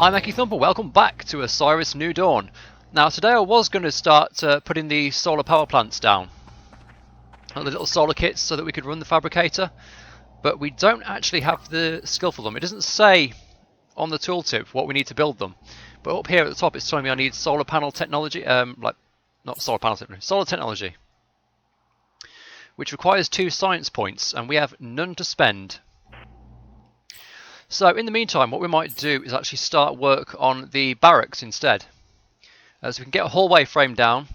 I'm EkkiThump and welcome back to Osiris New Dawn. Now today I was going to start putting the solar power plants down, the little solar kits, so that we could run the fabricator, but we don't actually have the skill for them. It doesn't say on the tooltip what we need to build them, but up here at the top it's telling me I need solar panel technology, not solar panel technology, solar technology, which requires 2 science points and we have none to spend. So in the meantime, what we might do is actually start work on the barracks instead. So we can get a hallway frame down,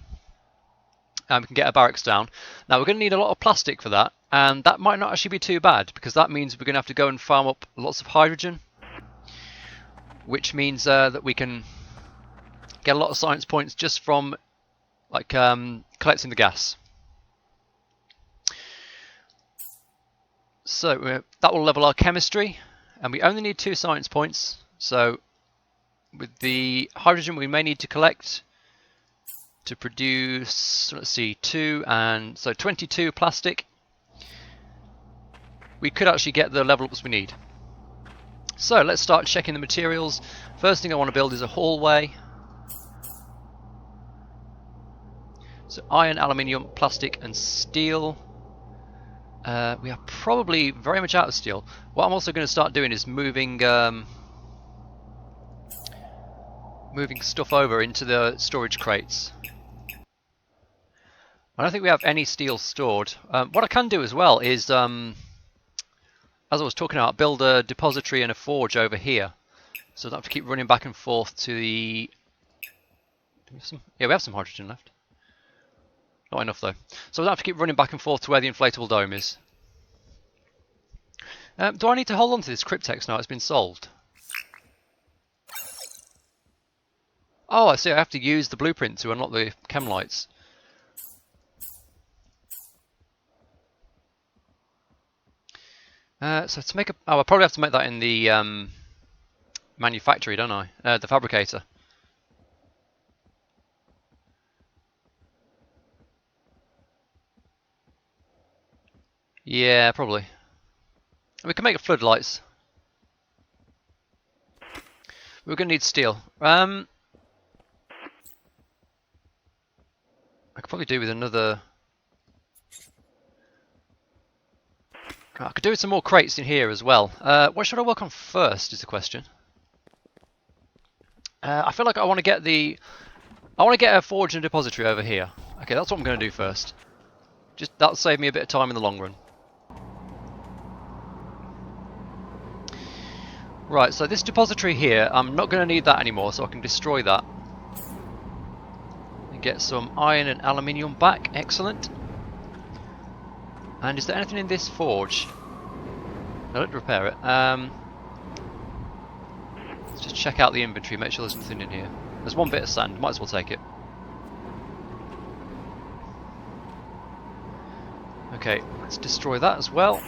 and we can get a barracks down. Now we're going to need a lot of plastic for that, and that might not actually be too bad, because that means we're going to have to go and farm up lots of hydrogen, which means that we can get a lot of science points just from like collecting the gas. So that will level our chemistry. And we only need 2 science points, so with the hydrogen we may need to collect to produce, let's see, 2 and so 22 plastic. We could actually get the level ups we need. So let's start checking the materials. First thing I want to build is a hallway. So iron, aluminium, plastic and steel. We are probably very much out of steel. What I'm also going to start doing is moving stuff over into the storage crates. I don't think we have any steel stored. What I can do as well is, as I was talking about, build a depository and a forge over here, so I don't have to keep running back and forth to the... Yeah, we have some hydrogen left. Not enough though. So I don't have to keep running back and forth to where the inflatable dome is. Do I need to hold on to this cryptex now it's been solved? Oh, I see. I have to use the blueprint to unlock the chem lights. So to make a... Oh, I probably have to make that in the manufactory, don't I? The fabricator. Yeah, probably. We can make floodlights. We're going to need steel. I could probably do with another... I could do with some more crates in here as well. What should I work on first is the question. I feel like I want to get the... I want to get a forge and depository over here. Okay, that's what I'm going to do first. Just that'll save me a bit of time in the long run. Right, so this depository here, I'm not going to need that anymore, so I can destroy that. And get some iron and aluminium back, excellent. And is there anything in this forge? No, let's repair it. Let's just check out the inventory, make sure there's nothing in here. There's one bit of sand, might as well take it. Okay, let's destroy that as well.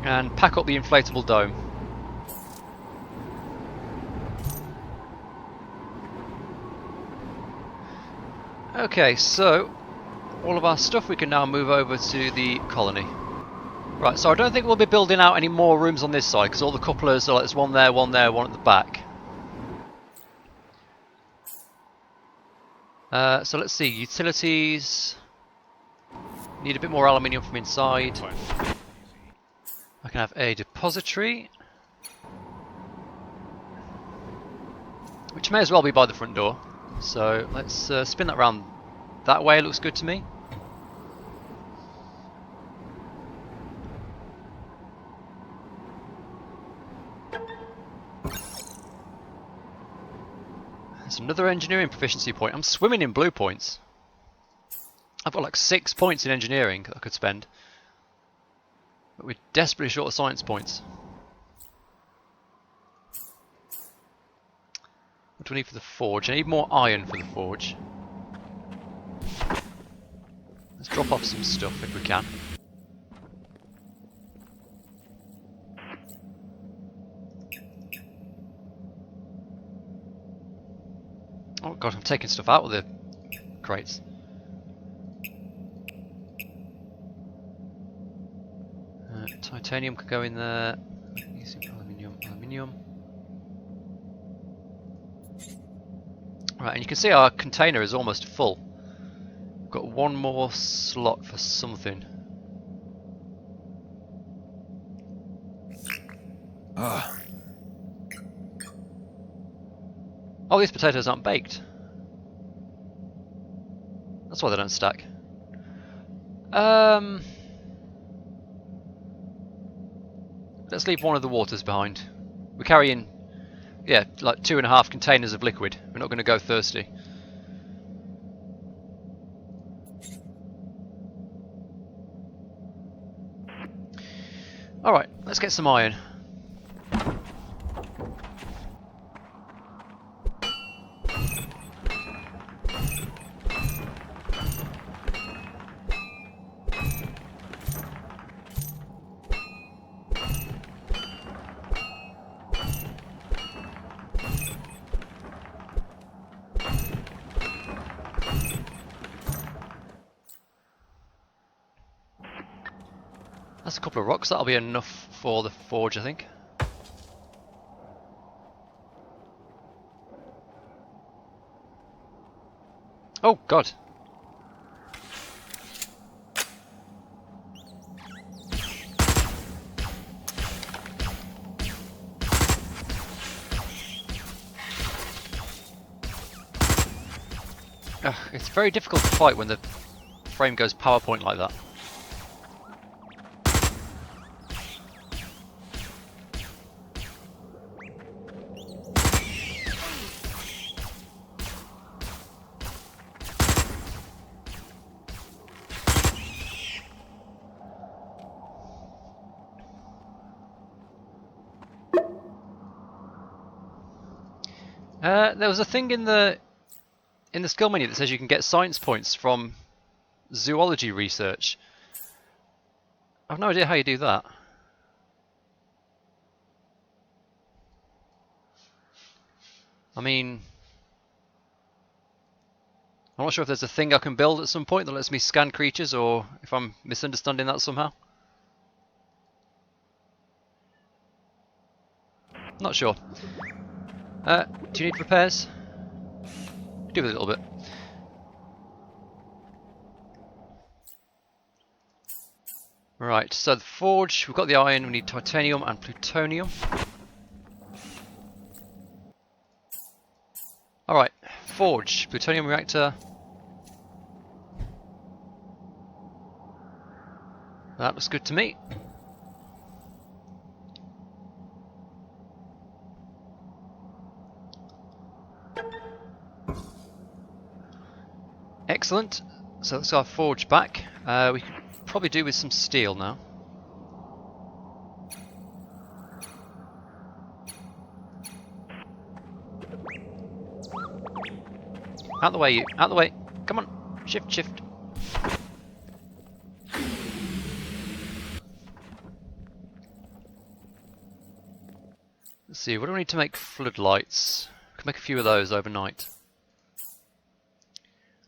And pack up the inflatable dome. Okay, so all of our stuff we can now move over to the colony. Right, so I don't think we'll be building out any more rooms on this side because all the couplers are like there's one there, one there, one at the back. So let's see, utilities. Need a bit more aluminium from inside. I can have a depository, which may as well be by the front door. So let's spin that round that way, it looks good to me. There's another engineering proficiency point. I'm swimming in blue points. I've got like 6 points in engineering that I could spend. But we're desperately short of science points. What do we need for the forge? I need more iron for the forge. Let's drop off some stuff if we can. Oh god, I'm taking stuff out of the crates. Titanium could go in there. Magnesium, aluminium, aluminium. Right, and you can see our container is almost full. We've got one more slot for something. Ah. Oh, these potatoes aren't baked. That's why they don't stack. Let's leave one of the waters behind. We're carrying, yeah, like 2.5 containers of liquid. We're not going to go thirsty. Alright, let's get some iron. That's a couple of rocks, that'll be enough for the forge, I think. Oh, God. Ugh, it's very difficult to fight when the frame goes PowerPoint like that. There was a thing in the skill menu that says you can get science points from zoology research. I've no idea how you do that. I mean, I'm not sure if there's a thing I can build at some point that lets me scan creatures, or if I'm misunderstanding that somehow. Not sure. Do you need repairs? Do a little bit. Right, so the forge, we've got the iron, we need titanium and plutonium. Alright, forge, plutonium reactor. That looks good to me. Excellent. So let's go our forge back. We could probably do with some steel now. Out the way, you. Out the way. Come on. Shift, shift. Let's see, what do we need to make floodlights? We can make a few of those overnight.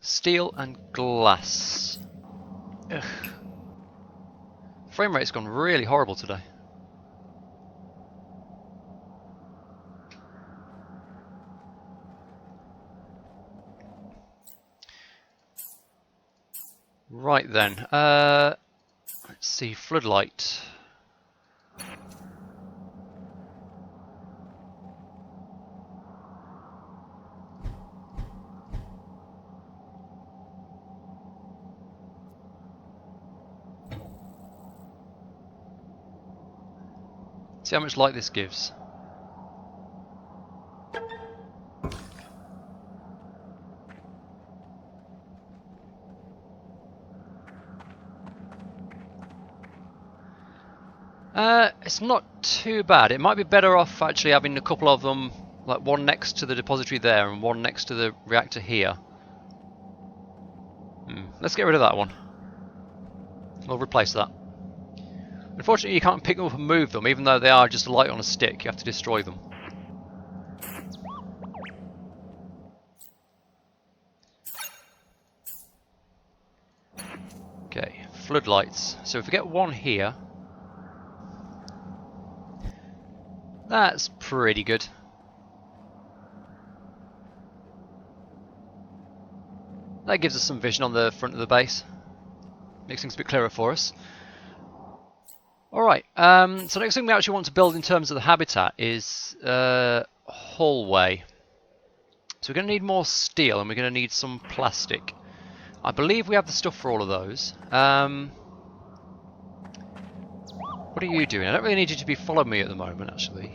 Steel and glass. Ugh. Frame rate's gone really horrible today. Right then, let's see, floodlight. See how much light this gives. It's not too bad. It might be better off actually having a couple of them, like one next to the depository there and one next to the reactor here. Let's get rid of that one. We'll replace that. Unfortunately, you can't pick them up and move them, even though they are just a light on a stick. You have to destroy them. Okay, floodlights. So if we get one here, That's pretty good. That gives us some vision on the front of the base. Makes things a bit clearer for us. Alright, so next thing we actually want to build in terms of the habitat is hallway. So we're going to need more steel and we're going to need some plastic. I believe we have the stuff for all of those. What are you doing? I don't really need you to be following me at the moment, actually.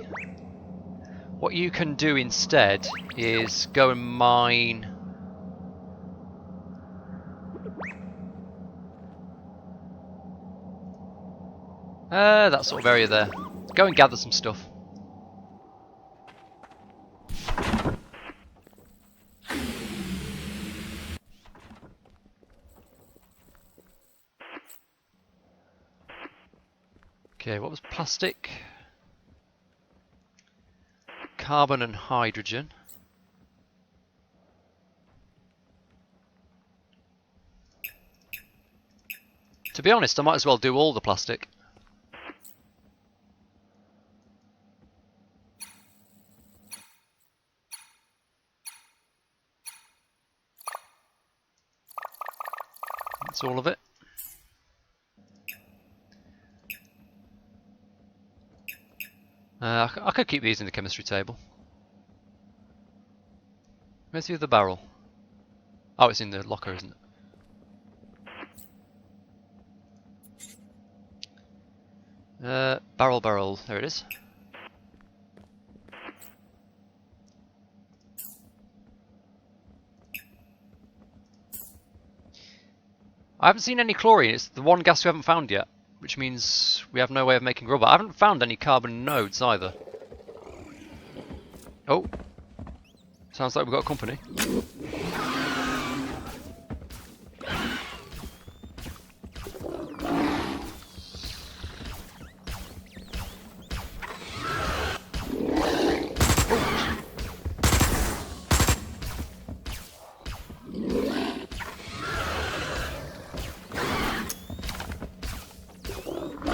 What you can do instead is go and mine... that sort of area there. Go and gather some stuff. Okay, what was plastic? Carbon and hydrogen. To be honest, I might as well do all the plastic. That's all of it. I could keep these in the chemistry table. Where's the other barrel? Oh, it's in the locker, isn't it? Barrel, there it is. I haven't seen any chlorine, it's the one gas we haven't found yet, which means we have no way of making rubber. I haven't found any carbon nodes either. Oh, sounds like we've got company.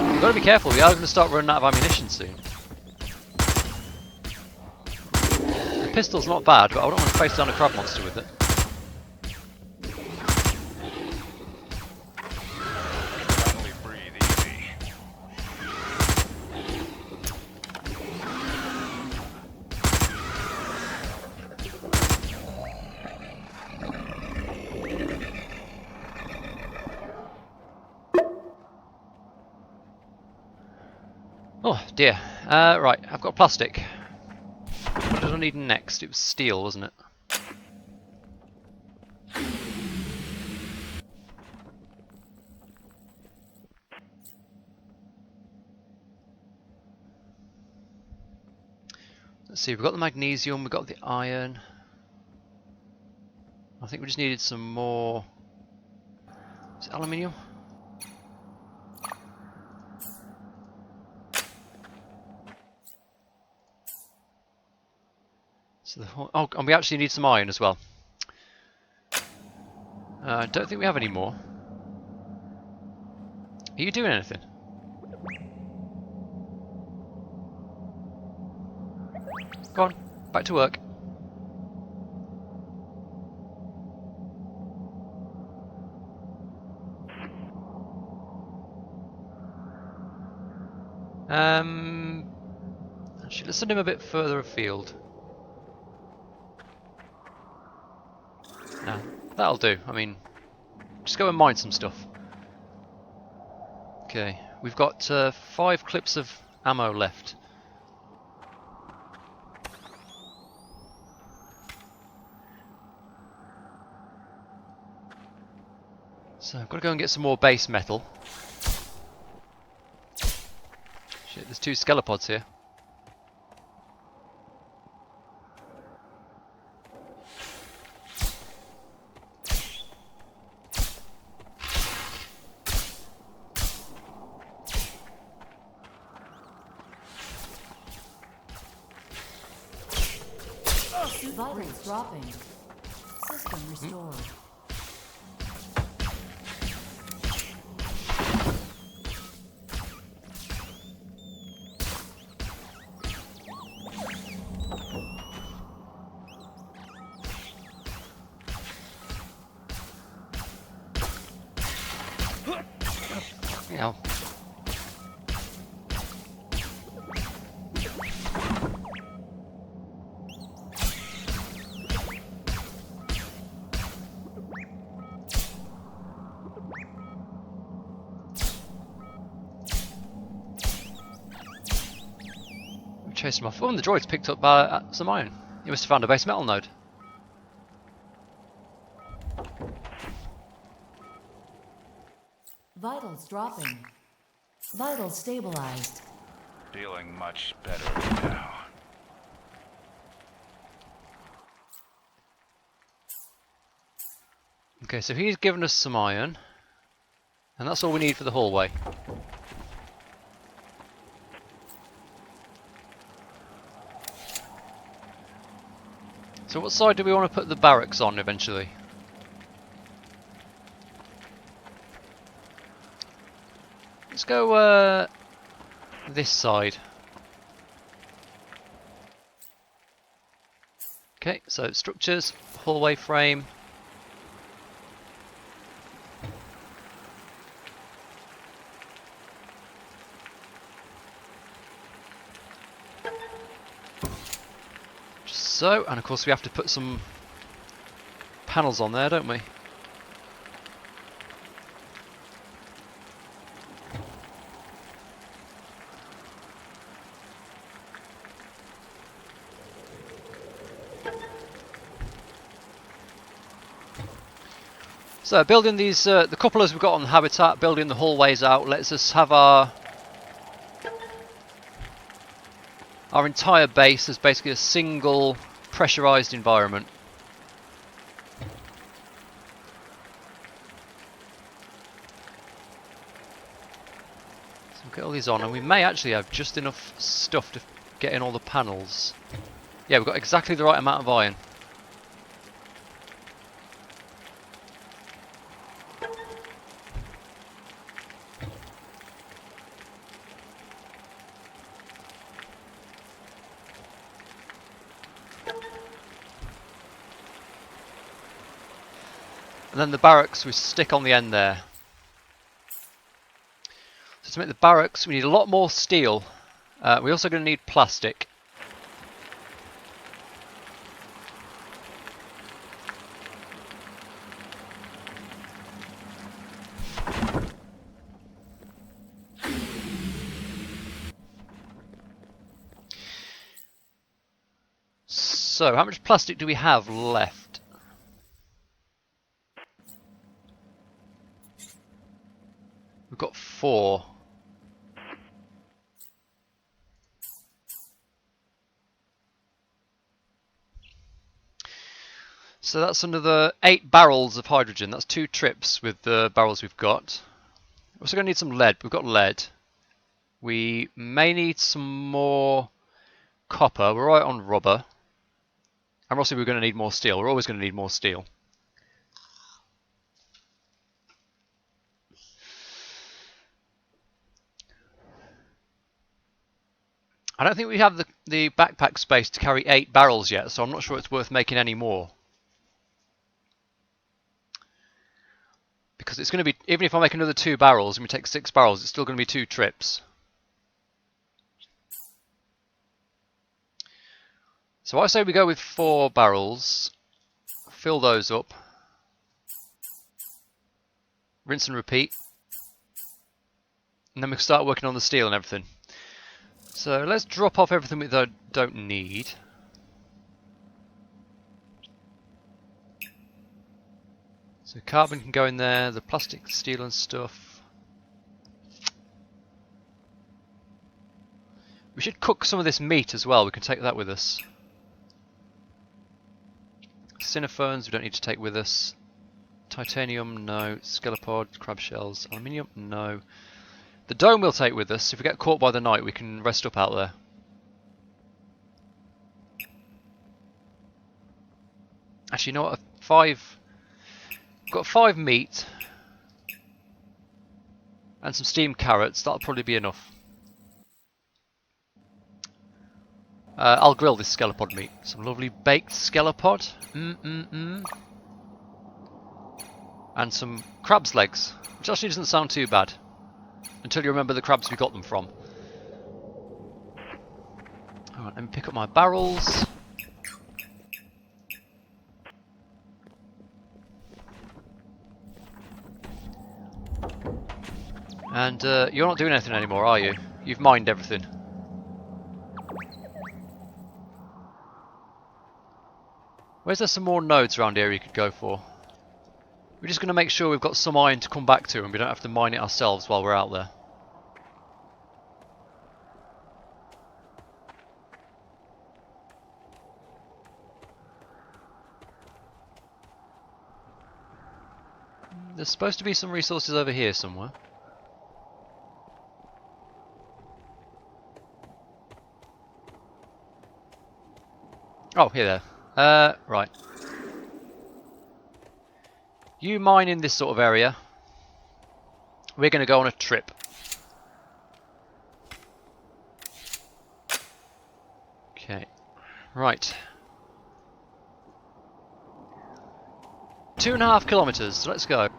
We've got to be careful, we are going to start running out of ammunition soon. The pistol's not bad, but I don't want to face down a crab monster with it. Oh dear. Right, I've got plastic. What did I need next? It was steel, wasn't it? Let's see, we've got the magnesium, we've got the iron. I think we just needed some more... Is it aluminium? So oh, and we actually need some iron as well. I don't think we have any more. Are you doing anything? Go on, back to work. Actually, let's send him a bit further afield. No, that'll do. I mean, just go and mine some stuff. Okay, we've got 5 clips of ammo left. So I've got to go and get some more base metal. Shit, there's 2 skelepods here. Vitals dropping. System restored. hell. Chase him off. Oh, and the droid's picked up some iron. He must have found a base metal node. Vitals dropping. Vitals stabilized. Feeling much better now. Okay, so he's given us some iron. And that's all we need for the hallway. So what side do we want to put the barracks on eventually? Let's go this side. Okay, so structures, hallway frame. So, and of course we have to put some panels on there, don't we? So building these, the cupolas we've got on the habitat, building the hallways out, lets us have our entire base as basically a single pressurized environment. So we'll get all these on, and we may actually have just enough stuff to get in all the panels. Yeah, we've got exactly the right amount of iron. And then the barracks we stick on the end there. So to make the barracks we need a lot more steel. We're also going to need plastic. So how much plastic do we have left? We've got 4. So that's another 8 barrels of hydrogen. That's 2 trips with the barrels we've got. We're also going to need some lead. We've got lead. We may need some more copper. We're right on rubber. And also we're going to need more steel. We're always going to need more steel. I don't think we have the backpack space to carry 8 barrels yet, so I'm not sure it's worth making any more. Because it's going to be, even if I make another 2 barrels and we take 6 barrels, it's still going to be 2 trips. So I say we go with 4 barrels, fill those up, rinse and repeat, and then we can start working on the steel and everything. So let's drop off everything we don't need. So carbon can go in there, the plastic, steel and stuff. We should cook some of this meat as well, we can take that with us. Cinephones we don't need to take with us. Titanium, no. Skelepod, crab shells, aluminium, no. The dome we'll take with us. If we get caught by the night, we can rest up out there. Actually, you know what? Got 5 meat and some steamed carrots. That'll probably be enough. I'll grill this skelepod meat. Some lovely baked skelepod. And some crab's legs, which actually doesn't sound too bad. until you remember the crabs we got them from. Alright, let me pick up my barrels. And you're not doing anything anymore, are you? You've mined everything. Where's there some more nodes around here you could go for? We're just going to make sure we've got some iron to come back to and we don't have to mine it ourselves while we're out there. There's supposed to be some resources over here somewhere. Oh, here there. Right. You mine in this sort of area. We're going to go on a trip. Okay. Right. 2.5 kilometers. So let's go.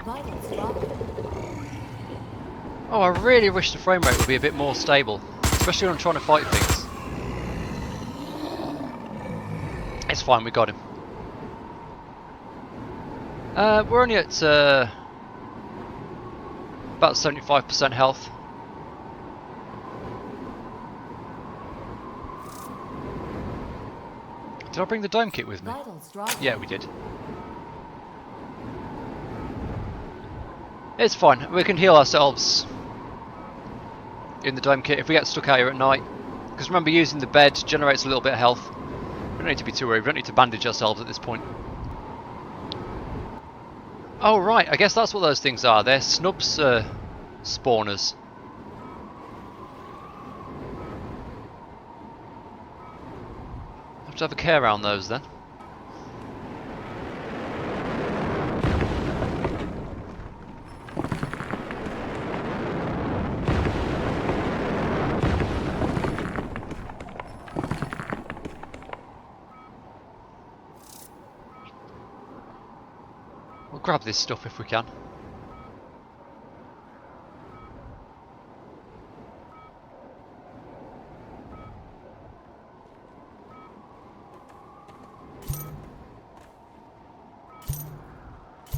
Vitals dropping. Oh, I really wish the frame rate would be a bit more stable, especially when I'm trying to fight things. It's fine, we got him. We're only at about 75% health. Did I bring the dome kit with me? Vitals dropping. Yeah, we did. It's fine, we can heal ourselves in the dome kit if we get stuck out here at night. Because remember, using the bed generates a little bit of health. We don't need to be too worried, we don't need to bandage ourselves at this point. Oh right, I guess that's what those things are. They're snubs spawners. Have to have a care around those then. We'll grab this stuff if we can.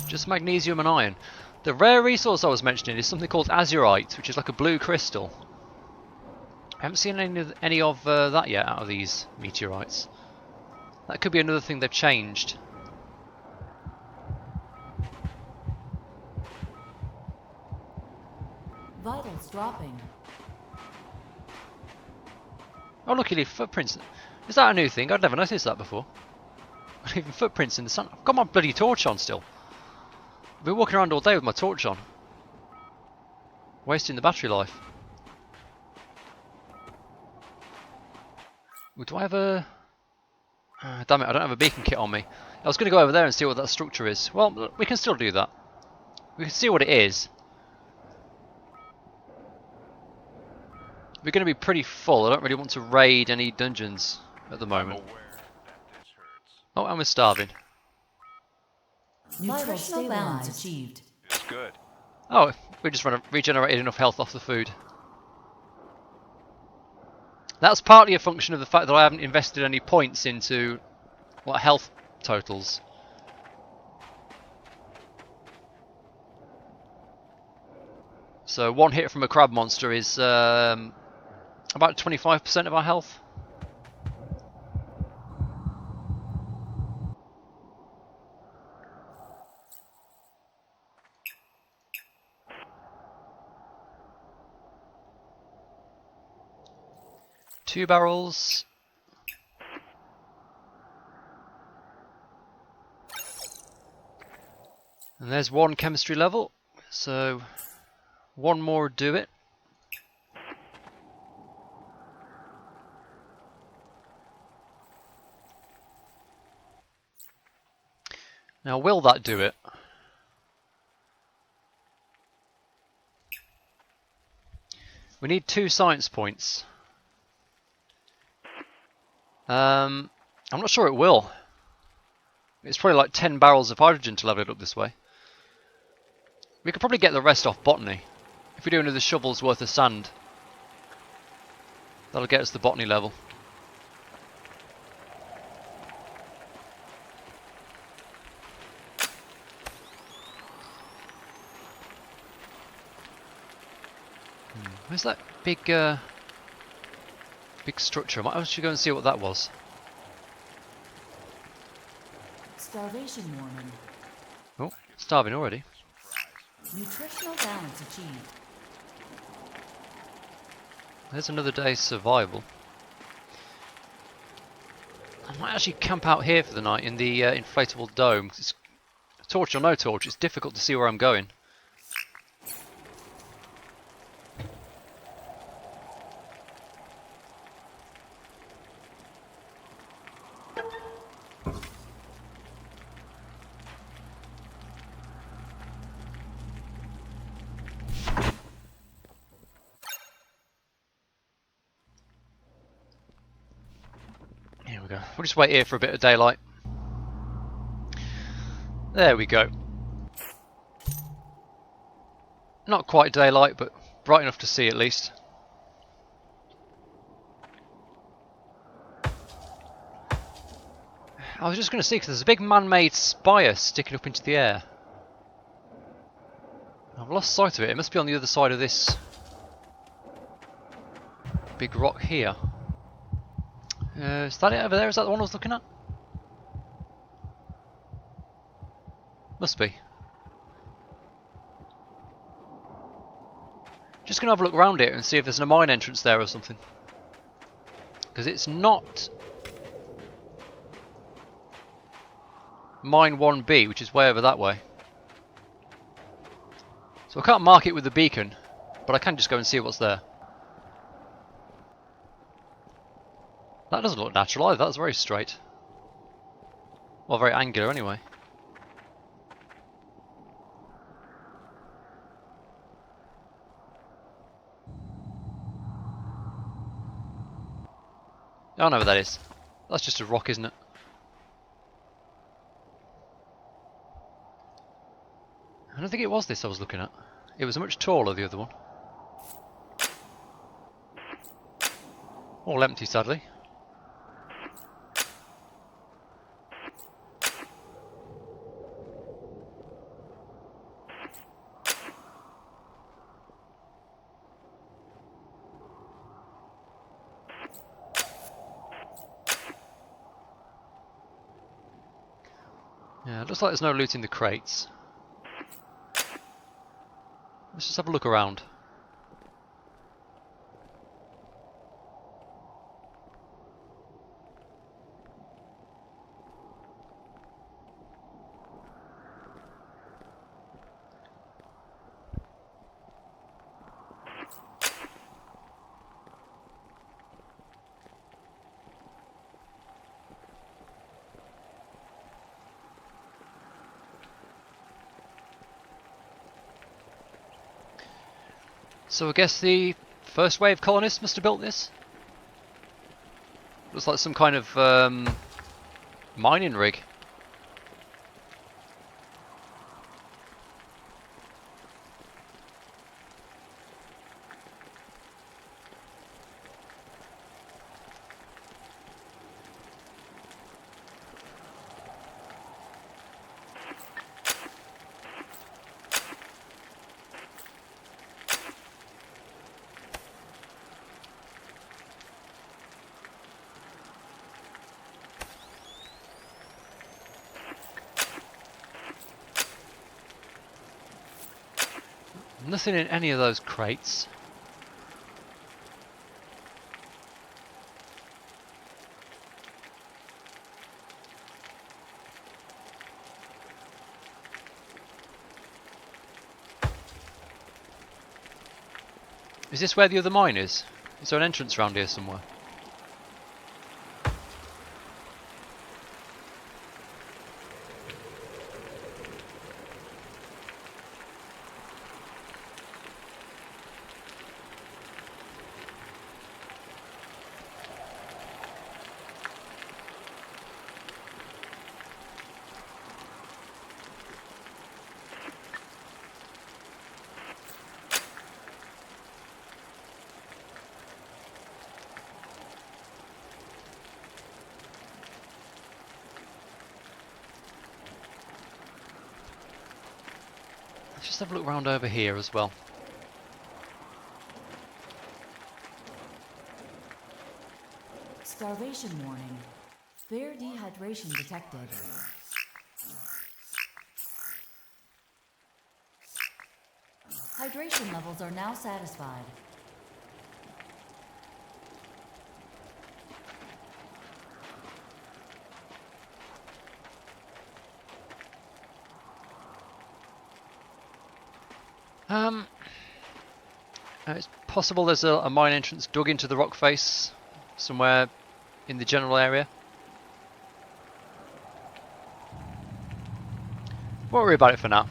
Just magnesium and iron. The rare resource I was mentioning is something called azurite, which is like a blue crystal. I haven't seen any of that yet out of these meteorites. That could be another thing they've changed. Vitals dropping. Oh look, you leave footprints. Is that a new thing? I'd never noticed that before. Leaving footprints in the sun. I've got my bloody torch on still. I've been walking around all day with my torch on. Wasting the battery life. Ooh, do I have a... damn it, I don't have a beacon kit on me. I was going to go over there and see what that structure is. Well, we can still do that. We can see what it is. We're going to be pretty full. I don't really want to raid any dungeons at the moment. Oh, and we're starving. Nutritional balance achieved. It's good. Oh, we just regenerated enough health off the food. That's partly a function of the fact that I haven't invested any points into health totals. So one hit from a crab monster is about 25% of our health. Two barrels. And there's one chemistry level. So one more would do it. Now, will that do it? We need 2 science points. I'm not sure it will. It's probably like 10 barrels of hydrogen to level it up this way. We could probably get the rest off botany. If we do another shovel's worth of sand, that'll get us the botany level. Where's that big structure? I might actually go and see what that was. Starvation warning. Oh, starving already. Nutritional balance achieved. There's another day's survival. I might actually camp out here for the night in the inflatable dome. 'Cause it's torch or no torch, it's difficult to see where I'm going. Here we go. We'll just wait here for a bit of daylight. There we go. Not quite daylight, but bright enough to see at least. I was just going to see, because there's a big man-made spire sticking up into the air. I've lost sight of it. It must be on the other side of this big rock here. Is that it over there? Is that the one I was looking at? Must be. Just going to have a look around it and see if there's a mine entrance there or something. Because it's not mine 1B, which is way over that way. So I can't mark it with the beacon, but I can just go and see what's there. That doesn't look natural either, that's very straight. Well, very angular anyway. I know what that is. That's just a rock, isn't it? I don't think it was this I was looking at. It was much taller, the other one. All empty, sadly. Yeah, it looks like there's no loot in the crates. Let's just have a look around. So I guess the first wave colonists must have built this. Looks like some kind of mining rig. Nothing in any of those crates. Is this where the other mine is? Is there an entrance around here somewhere? Let's just have a look around over here as well. Starvation warning. Fair dehydration detected. Hydration levels are now satisfied. It's possible there's a mine entrance dug into the rock face somewhere in the general area. Won't worry about it for now.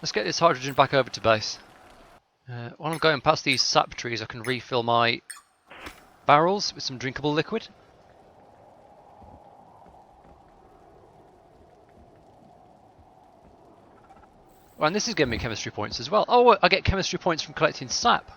Let's get this hydrogen back over to base. While I'm going past these sap trees, I can refill my barrels with some drinkable liquid. Oh, and this is giving me chemistry points as well. Oh, I get chemistry points from collecting sap.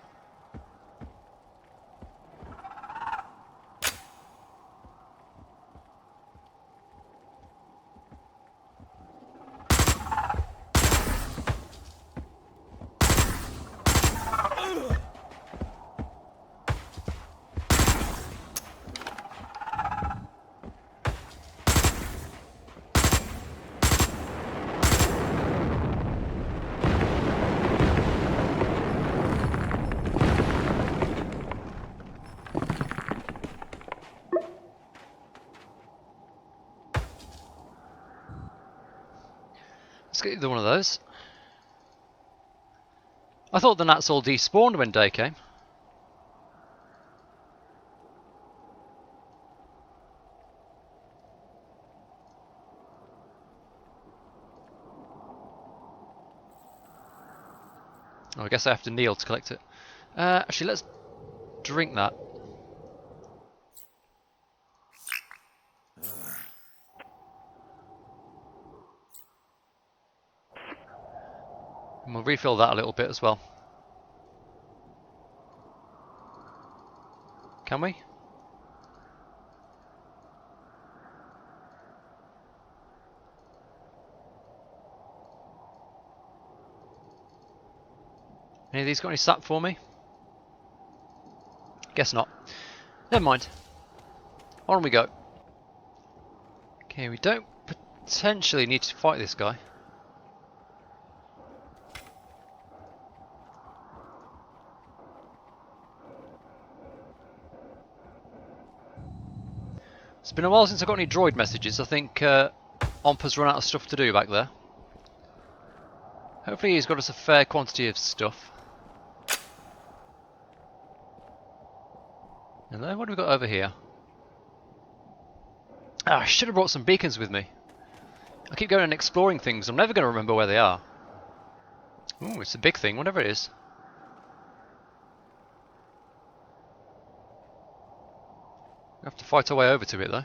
Let's get either one of those. I thought the gnats all despawned when day came. Oh, I guess I have to kneel to collect it. Actually, let's drink that. And we'll refill that a little bit as well. Can we? Any of these got any sap for me? Guess not. Never mind. On we go. Okay, we don't potentially need to fight this guy. It's been a while since I got any droid messages. I think Ompa's run out of stuff to do back there. Hopefully he's got us a fair quantity of stuff. And then what have we got over here? Ah, I should have brought some beacons with me. I keep going and exploring things. I'm never going to remember where they are. Ooh, it's a big thing, whatever it is. We have to fight our way over to it though.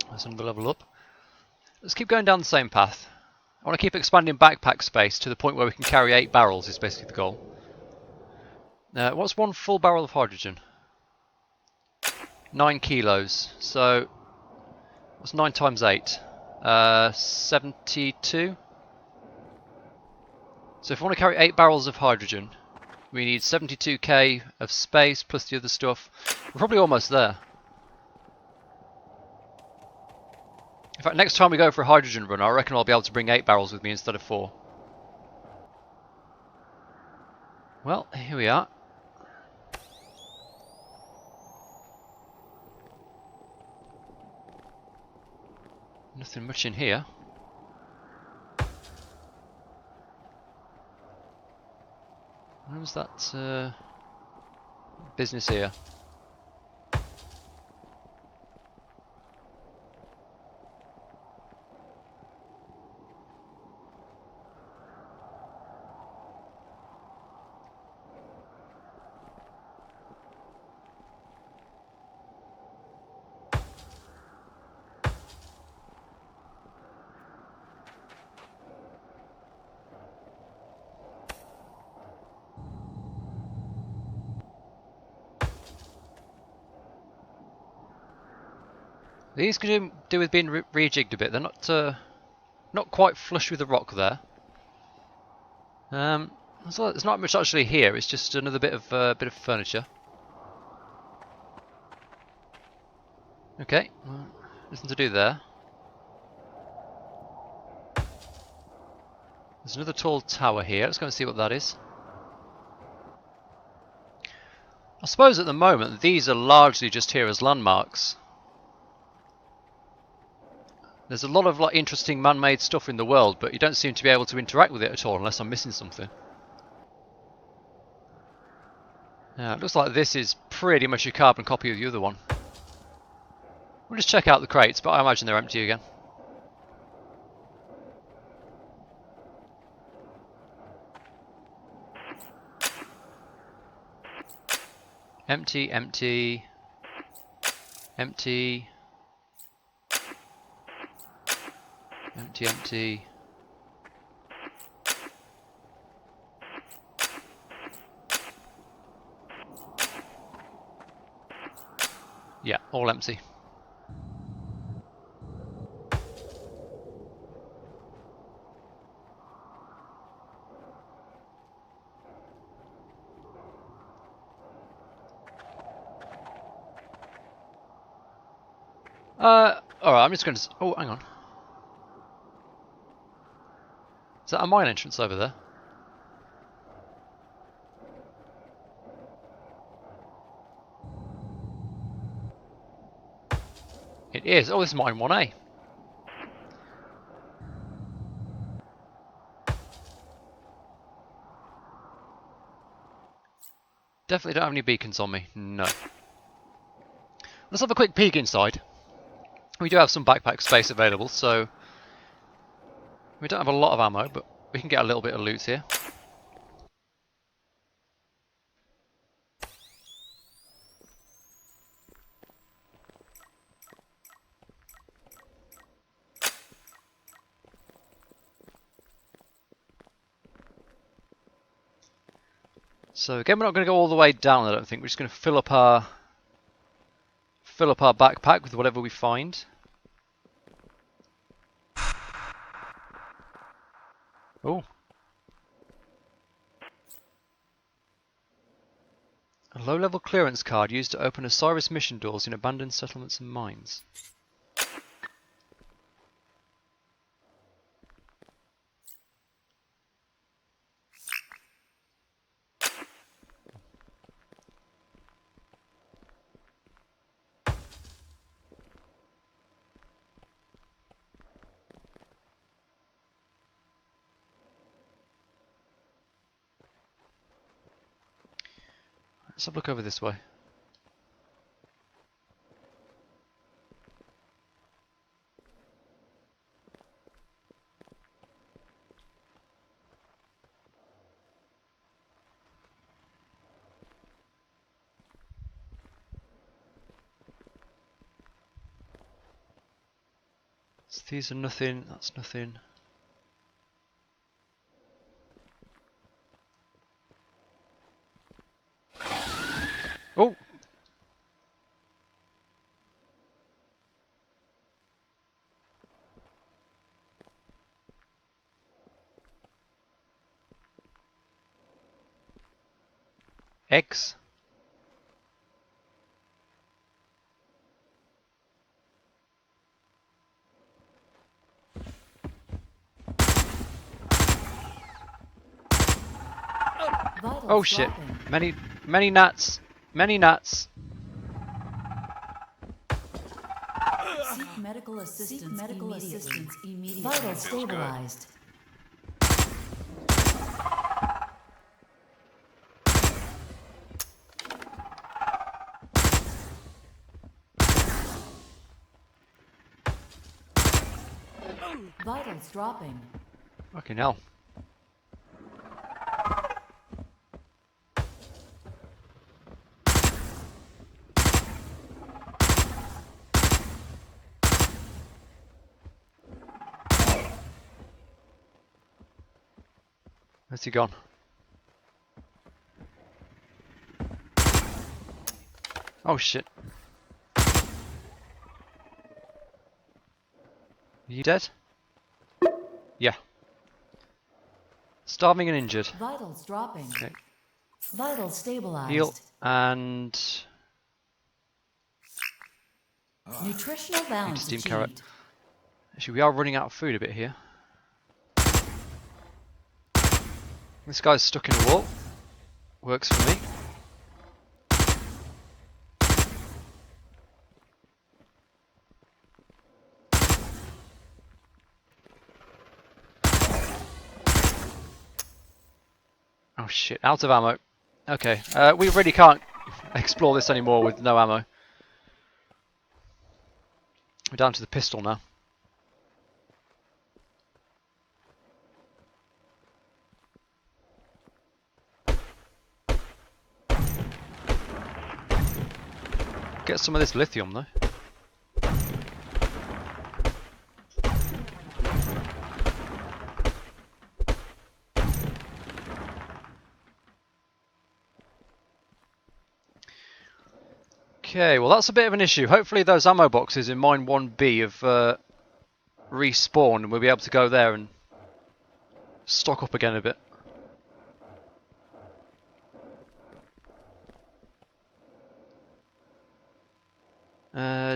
That's another level up. Let's keep going down the same path. I want to keep expanding backpack space to the point where we can carry 8 barrels is basically the goal. What's one full barrel of hydrogen? 9 kilos. So, what's 9 times 8? 72? So if we want to carry 8 barrels of hydrogen, we need 72k of space plus the other stuff. We're probably almost there. In fact, next time we go for a hydrogen run, I reckon I'll be able to bring 8 barrels with me instead of 4. Well, here we are. Nothing much in here. Where was that business here? These could do with being rejigged a bit. They're not quite flush with the rock there. There's not much actually here. It's just another bit of furniture. Okay, well, nothing to do there. There's another tall tower here. Let's go and see what that is. I suppose at the moment these are largely just here as landmarks. There's a lot of like interesting man-made stuff in the world, but you don't seem to be able to interact with it at all unless I'm missing something. Yeah, it looks like this is pretty much a carbon copy of the other one. We'll just check out the crates, but I imagine they're empty again. Empty, empty, empty, empty, empty. Yeah, all empty. Alright, I'm just going to... Oh, hang on. Is that a mine entrance over there? It is. Oh, this is mine 1A. Definitely don't have any beacons on me. No. Let's have a quick peek inside. We do have some backpack space available, so we don't have a lot of ammo, but we can get a little bit of loot here. So again, we're not going to go all the way down, I don't think. We're just going to fill up our backpack with whatever we find. Oh. A low-level clearance card used to open Osiris mission doors in abandoned settlements and mines. Let's have a look over this way. So these are nothing, that's nothing. Oh! Eggs. Oh shit. Many gnats. Many gnats. Seek medical assistance immediately. Vital stabilized. Vitals dropping. Fucking hell. Where's he gone? Oh shit. You dead? Yeah. Starving and injured. Vitals dropping. Okay. Vitals stabilized. Heal and Nutritional balance steam achieved. carrot. Actually, we are running out of food a bit here. This guy's stuck in the wall. Works for me. Oh shit, out of ammo. Okay, we really can't explore this anymore with no ammo. We're down to the pistol now. Get some of this lithium though. Okay, well that's a bit of an issue. Hopefully those ammo boxes in Mine 1B have respawned and we'll be able to go there and stock up again a bit.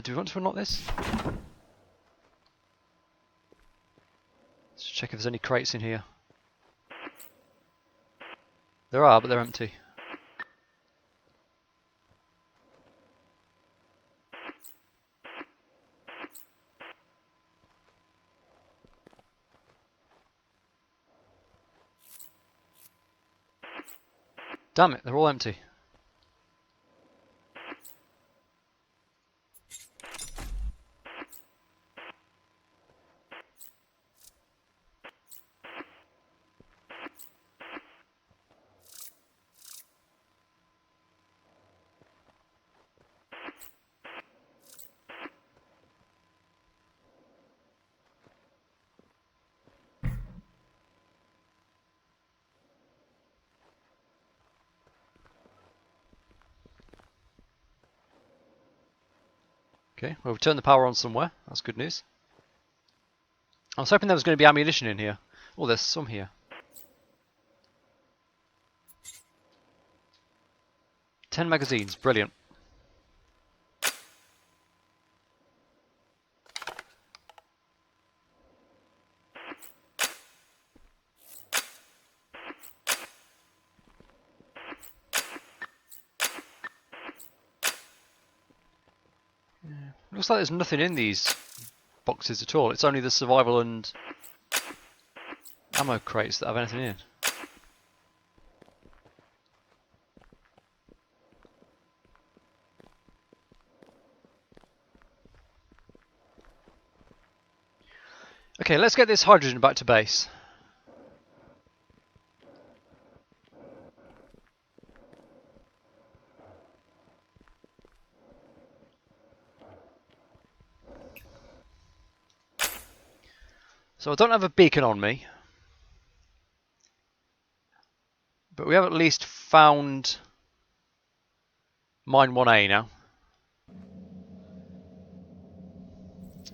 Do we want to unlock this? Let's check if there's any crates in here. There are, but they're empty. Damn it, they're all empty. Okay, well we've turned the power on somewhere. That's good news. I was hoping there was going to be ammunition in here. Oh, there's some here. 10 magazines, brilliant. Looks like there's nothing in these boxes at all. It's only the survival and ammo crates that have anything in. Okay, let's get this hydrogen back to base. So I don't have a beacon on me, but we have at least found Mine 1A now.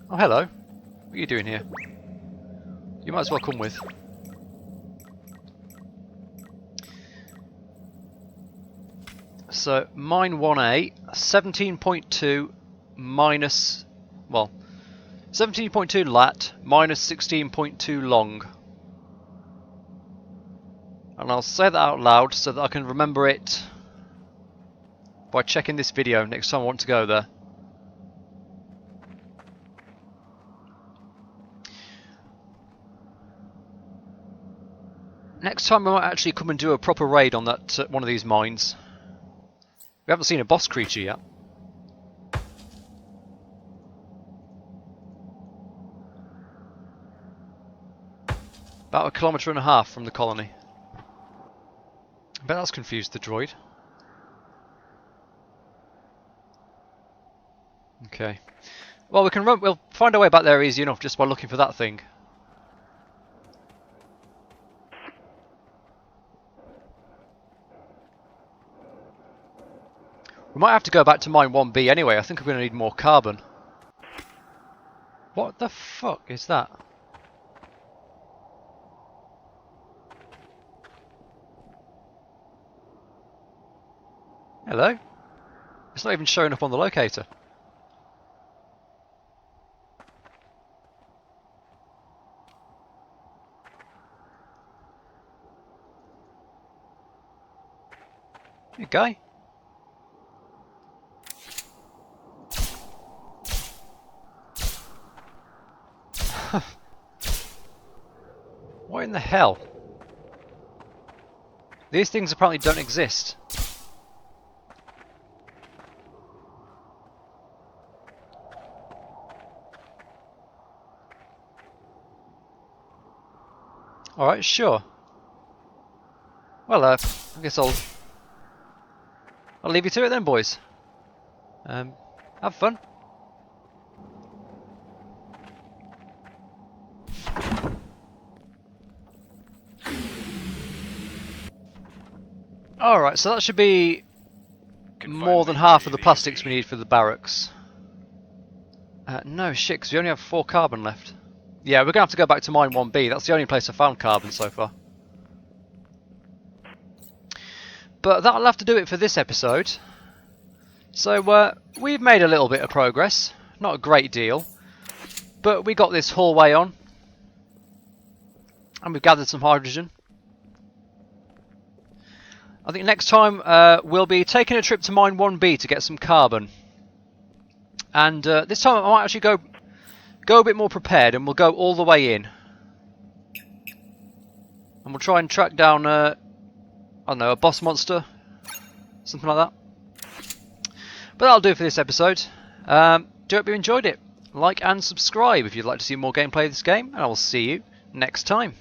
Oh, hello. What are you doing here? You might as well come with. So, Mine 1A, 17.2 minus, well, 17.2 lat, minus 16.2 long. And I'll say that out loud so that I can remember it by checking this video next time I want to go there. Next time we might actually come and do a proper raid on that one of these mines. We haven't seen a boss creature yet. About 1.5 kilometers from the colony. I bet that's confused the droid. Okay. Well, we'll find our way back there easy enough just by looking for that thing. We might have to go back to Mine 1B anyway. I think we're going to need more carbon. What the fuck is that? Hello? It's not even showing up on the locator. Hey, guy. What in the hell? These things apparently don't exist. Alright, sure. Well, I guess I'll leave you to it then, boys. Have fun. Alright, so that should be more than half of the plastics we need for the barracks. No, shit, because we only have 4 carbon left. Yeah, we're going to have to go back to mine 1B. That's the only place I found carbon so far. But that'll have to do it for this episode. So, we've made a little bit of progress. Not a great deal. But we got this hallway on. And we've gathered some hydrogen. I think next time we'll be taking a trip to mine 1B to get some carbon. And this time I might actually go a bit more prepared, and we'll go all the way in. And we'll try and track down, I don't know, a boss monster. Something like that. But that'll do it for this episode. Do hope you enjoyed it. Like and subscribe if you'd like to see more gameplay of this game, and I will see you next time.